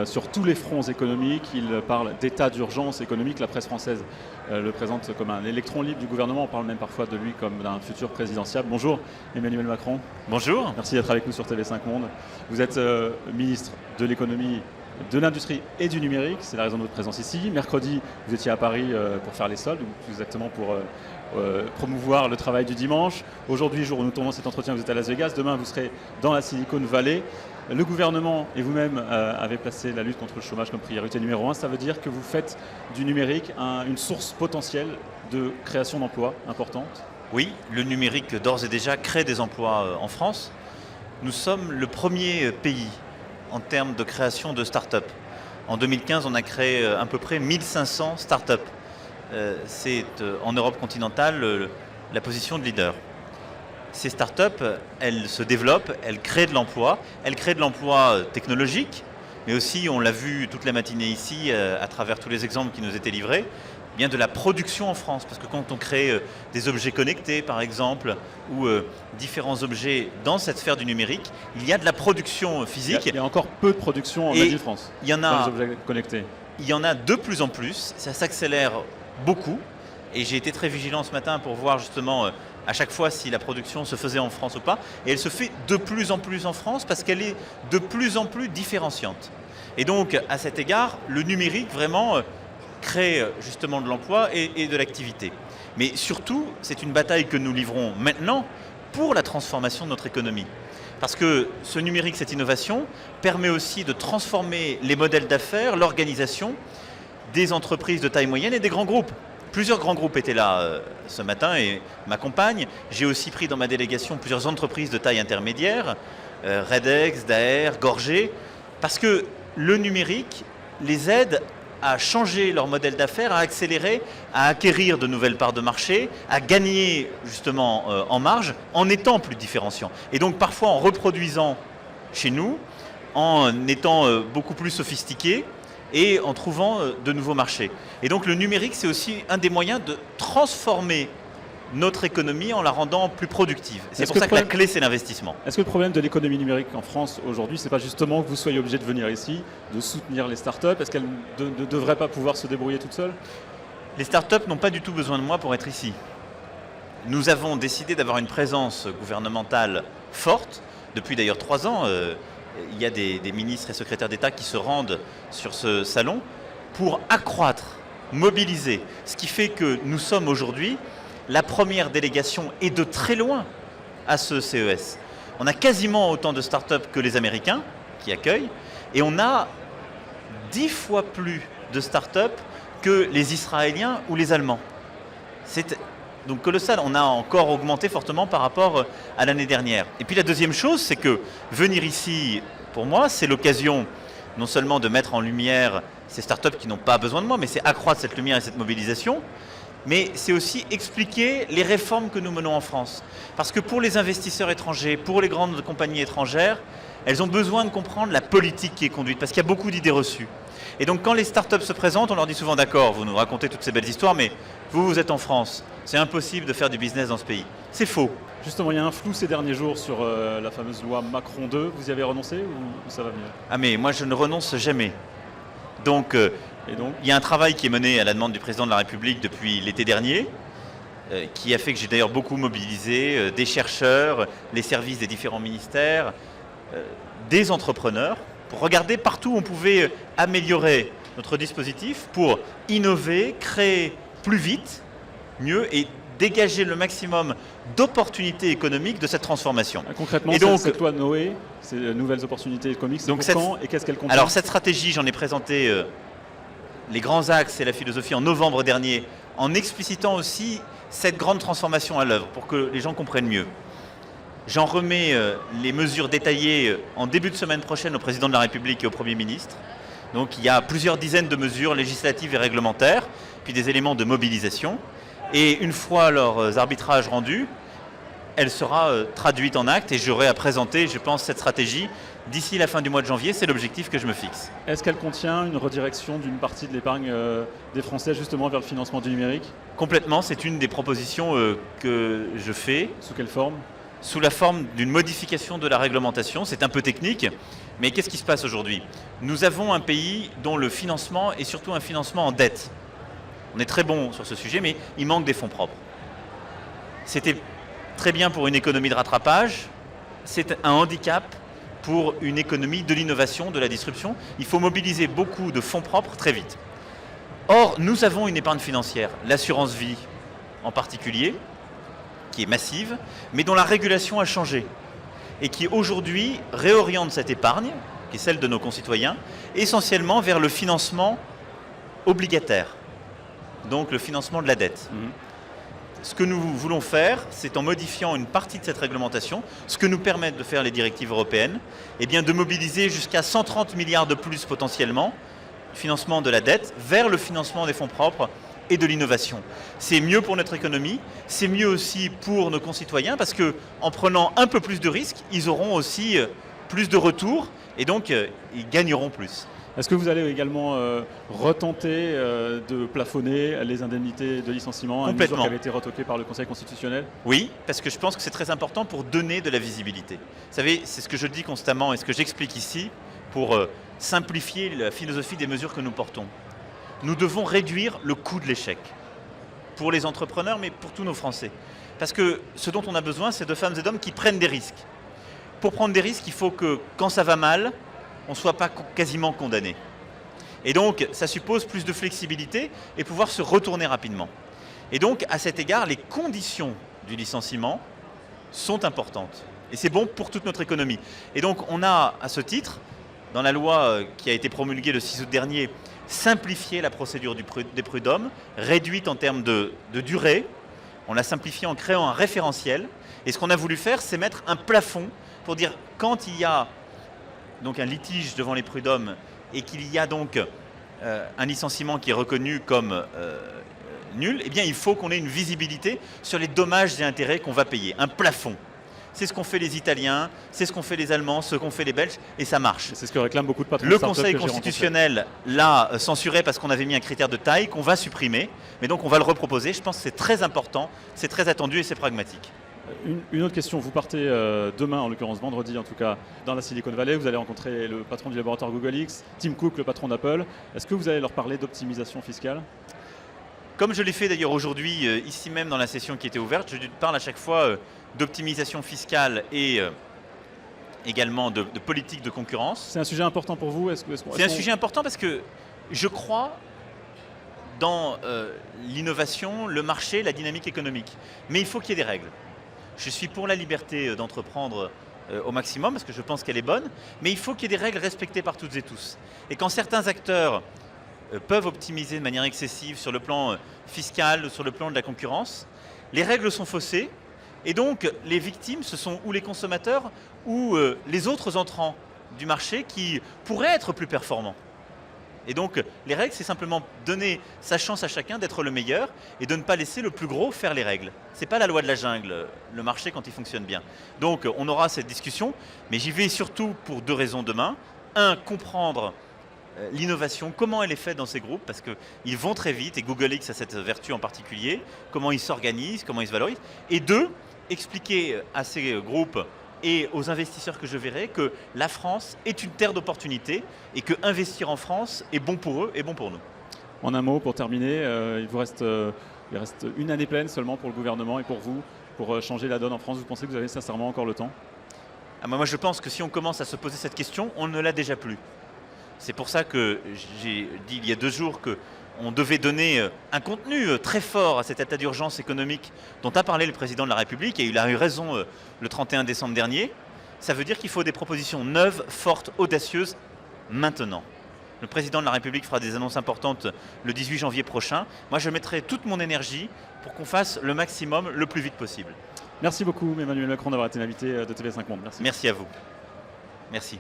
sur tous les fronts économiques. Il parle d'état d'urgence économique. La presse française le présente comme un électron libre du gouvernement. On parle même parfois de lui comme d'un futur présidentiable. Bonjour Emmanuel Macron. Bonjour. Merci d'être avec nous sur TV5 Monde. Vous êtes ministre de l'économie, de l'industrie et du numérique. C'est la raison de votre présence ici. Mercredi, vous étiez à Paris pour faire les soldes, ou plus exactement pour promouvoir le travail du dimanche. Aujourd'hui, jour où nous tournons cet entretien, vous êtes à Las Vegas. Demain, vous serez dans la Silicon Valley. Le gouvernement et vous-même avez placé la lutte contre le chômage comme priorité numéro 1. Ça veut dire que vous faites du numérique une source potentielle de création d'emplois importante? Oui, le numérique d'ores et déjà crée des emplois en France. Nous sommes le premier pays en termes de création de start-up. En 2015, on a créé à peu près 1500 start-up. C'est en Europe continentale la position de leader. Ces start-up, elles se développent, elles créent de l'emploi. Elles créent de l'emploi technologique, mais aussi, on l'a vu toute la matinée ici, à travers tous les exemples qui nous étaient livrés, bien de la production en France. Parce que quand on crée des objets connectés, par exemple, ou différents objets dans cette sphère du numérique, il y a de la production physique. Il y a encore peu de production en Made in France. Il y en a, dans les objets connectés. Il y en a de plus en plus. Ça s'accélère beaucoup. Et j'ai été très vigilant ce matin pour voir justement à chaque fois si la production se faisait en France ou pas. Et elle se fait de plus en plus en France parce qu'elle est de plus en plus différenciante. Et donc, à cet égard, le numérique vraiment crée justement de l'emploi et de l'activité. Mais surtout, c'est une bataille que nous livrons maintenant pour la transformation de notre économie. Parce que ce numérique, cette innovation, permet aussi de transformer les modèles d'affaires, l'organisation des entreprises de taille moyenne et des grands groupes. Plusieurs grands groupes étaient là ce matin et m'accompagnent. J'ai aussi pris dans ma délégation plusieurs entreprises de taille intermédiaire, Redex, Daher, Gorgé, parce que le numérique les aide à changer leur modèle d'affaires, à accélérer, à acquérir de nouvelles parts de marché, à gagner justement en marge, en étant plus différenciant. Et donc parfois en reproduisant chez nous, en étant beaucoup plus sophistiqué, et en trouvant de nouveaux marchés. Et donc le numérique, c'est aussi un des moyens de transformer notre économie en la rendant plus productive. C'est pour ça que la clé, c'est l'investissement. Est-ce que le problème de l'économie numérique en France aujourd'hui, c'est pas justement que vous soyez obligé de venir ici, de soutenir les startups? Est-ce qu'elles ne devraient pas pouvoir se débrouiller toutes seules? Les startups n'ont pas du tout besoin de moi pour être ici. Nous avons décidé d'avoir une présence gouvernementale forte, depuis d'ailleurs 3 ans. Il y a des ministres et secrétaires d'État qui se rendent sur ce salon pour accroître, mobiliser. Ce qui fait que nous sommes aujourd'hui la première délégation et de très loin à ce CES. On a quasiment autant de start-up que les Américains qui accueillent et on a 10 fois plus de start-up que les Israéliens ou les Allemands. C'est donc colossal. On a encore augmenté fortement par rapport à l'année dernière. Et puis la deuxième chose, c'est que venir ici, pour moi, c'est l'occasion non seulement de mettre en lumière ces startups qui n'ont pas besoin de moi, mais c'est accroître cette lumière et cette mobilisation, mais c'est aussi expliquer les réformes que nous menons en France. Parce que pour les investisseurs étrangers, pour les grandes compagnies étrangères, elles ont besoin de comprendre la politique qui est conduite, parce qu'il y a beaucoup d'idées reçues. Et donc quand les startups se présentent, on leur dit souvent « D'accord, vous nous racontez toutes ces belles histoires, mais vous êtes en France. C'est impossible de faire du business dans ce pays. » C'est faux. Justement, il y a un flou ces derniers jours sur la fameuse loi Macron 2. Vous y avez renoncé ou ça va venir? Ah mais moi je ne renonce jamais. Donc, il y a un travail qui est mené à la demande du président de la République depuis l'été dernier, qui a fait que j'ai d'ailleurs beaucoup mobilisé des chercheurs, les services des différents ministères, des entrepreneurs, pour regarder partout où on pouvait améliorer notre dispositif pour innover, créer plus vite, mieux et dégager le maximum d'opportunités économiques de cette transformation. Concrètement, cette loi Noé, ces nouvelles opportunités économiques, c'est pour quand et qu'est-ce qu'elle contient? Alors cette stratégie, j'en ai présenté les grands axes et la philosophie en novembre dernier, en explicitant aussi cette grande transformation à l'œuvre pour que les gens comprennent mieux. J'en remets les mesures détaillées en début de semaine prochaine au président de la République et au Premier ministre. Donc il y a plusieurs dizaines de mesures législatives et réglementaires, puis des éléments de mobilisation. Et une fois leurs arbitrages rendus, elle sera traduite en actes et j'aurai à présenter, je pense, cette stratégie d'ici la fin du mois de janvier. C'est l'objectif que je me fixe. Est-ce qu'elle contient une redirection d'une partie de l'épargne des Français justement vers le financement du numérique? Complètement, c'est une des propositions que je fais. Sous quelle forme? Sous la forme d'une modification de la réglementation. C'est un peu technique, Mais qu'est-ce qui se passe aujourd'hui? Nous avons un pays dont le financement est surtout un financement en dette. On est très bon sur ce sujet, mais il manque des fonds propres. C'était très bien pour une économie de rattrapage, c'est un handicap pour une économie de l'innovation, de la disruption. Il faut mobiliser beaucoup de fonds propres très vite. Or, nous avons une épargne financière, l'assurance vie en particulier, qui est massive, mais dont la régulation a changé et qui aujourd'hui réoriente cette épargne, qui est celle de nos concitoyens, essentiellement vers le financement obligataire, donc le financement de la dette. Ce que nous voulons faire, c'est en modifiant une partie de cette réglementation, ce que nous permettent de faire les directives européennes, eh bien de mobiliser jusqu'à 130 milliards de plus potentiellement, financement de la dette, vers le financement des fonds propres et de l'innovation. C'est mieux pour notre économie, c'est mieux aussi pour nos concitoyens, parce qu'en prenant un peu plus de risques, ils auront aussi plus de retours, et donc ils gagneront plus. Est-ce que vous allez également retenter de plafonner les indemnités de licenciement, une mesure qui avait été retoquée par le Conseil constitutionnel? Oui, parce que je pense que c'est très important pour donner de la visibilité. Vous savez, c'est ce que je dis constamment et ce que j'explique ici pour simplifier la philosophie des mesures que nous portons. Nous devons réduire le coût de l'échec pour les entrepreneurs, mais pour tous nos Français. Parce que ce dont on a besoin, c'est de femmes et d'hommes qui prennent des risques. Pour prendre des risques, il faut que quand ça va mal, on ne soit pas quasiment condamné. Et donc, ça suppose plus de flexibilité et pouvoir se retourner rapidement. Et donc, à cet égard, les conditions du licenciement sont importantes. Et c'est bon pour toute notre économie. Et donc, on a, à ce titre, dans la loi qui a été promulguée le 6 août dernier, simplifié la procédure des prud'hommes, réduite en termes de durée. On l'a simplifié en créant un référentiel. Et ce qu'on a voulu faire, c'est mettre un plafond pour dire quand il y a donc un litige devant les prud'hommes et qu'il y a donc un licenciement qui est reconnu comme nul, eh bien il faut qu'on ait une visibilité sur les dommages et intérêts qu'on va payer, un plafond. C'est ce qu'ont fait les Italiens, c'est ce qu'ont fait les Allemands, ce qu'ont fait les Belges, et ça marche. C'est ce que réclament beaucoup de patrons. Le Conseil constitutionnel l'a censuré parce qu'on avait mis un critère de taille qu'on va supprimer, mais donc on va le reproposer. Je pense que c'est très important, c'est très attendu et c'est pragmatique. Une autre question, vous partez demain, en l'occurrence vendredi en tout cas, dans la Silicon Valley, vous allez rencontrer le patron du laboratoire Google X, Tim Cook, le patron d'Apple. Est-ce que vous allez leur parler d'optimisation fiscale? Comme je l'ai fait d'ailleurs aujourd'hui, ici même dans la session qui était ouverte, je parle à chaque fois d'optimisation fiscale et également de politique de concurrence. C'est un sujet important pour vous? C'est un sujet important parce que je crois dans l'innovation, le marché, la dynamique économique. Mais il faut qu'il y ait des règles. Je suis pour la liberté d'entreprendre au maximum parce que je pense qu'elle est bonne, mais il faut qu'il y ait des règles respectées par toutes et tous. Et quand certains acteurs peuvent optimiser de manière excessive sur le plan fiscal ou sur le plan de la concurrence, les règles sont faussées et donc les victimes, ce sont ou les consommateurs ou les autres entrants du marché qui pourraient être plus performants. Et donc les règles, c'est simplement donner sa chance à chacun d'être le meilleur et de ne pas laisser le plus gros faire les règles. Ce n'est pas la loi de la jungle, le marché quand il fonctionne bien. Donc on aura cette discussion, mais j'y vais surtout pour deux raisons demain. Un, comprendre l'innovation, comment elle est faite dans ces groupes, parce qu'ils vont très vite, et Google X a cette vertu en particulier, comment ils s'organisent, comment ils se valorisent. Et deux, expliquer à ces groupes et aux investisseurs que je verrai que la France est une terre d'opportunités et que investir en France est bon pour eux et bon pour nous. En un mot, pour terminer, il reste une année pleine seulement pour le gouvernement et pour vous, pour changer la donne en France. Vous pensez que vous avez sincèrement encore le temps? Moi, je pense que si on commence à se poser cette question, on ne l'a déjà plus. C'est pour ça que j'ai dit il y a 2 jours qu'on devait donner un contenu très fort à cet état d'urgence économique dont a parlé le président de la République, et il a eu raison le 31 décembre dernier. Ça veut dire qu'il faut des propositions neuves, fortes, audacieuses, maintenant. Le président de la République fera des annonces importantes le 18 janvier prochain. Moi, je mettrai toute mon énergie pour qu'on fasse le maximum le plus vite possible. Merci beaucoup Emmanuel Macron d'avoir été l'invité de TV5 Monde. Merci. Merci à vous. Merci.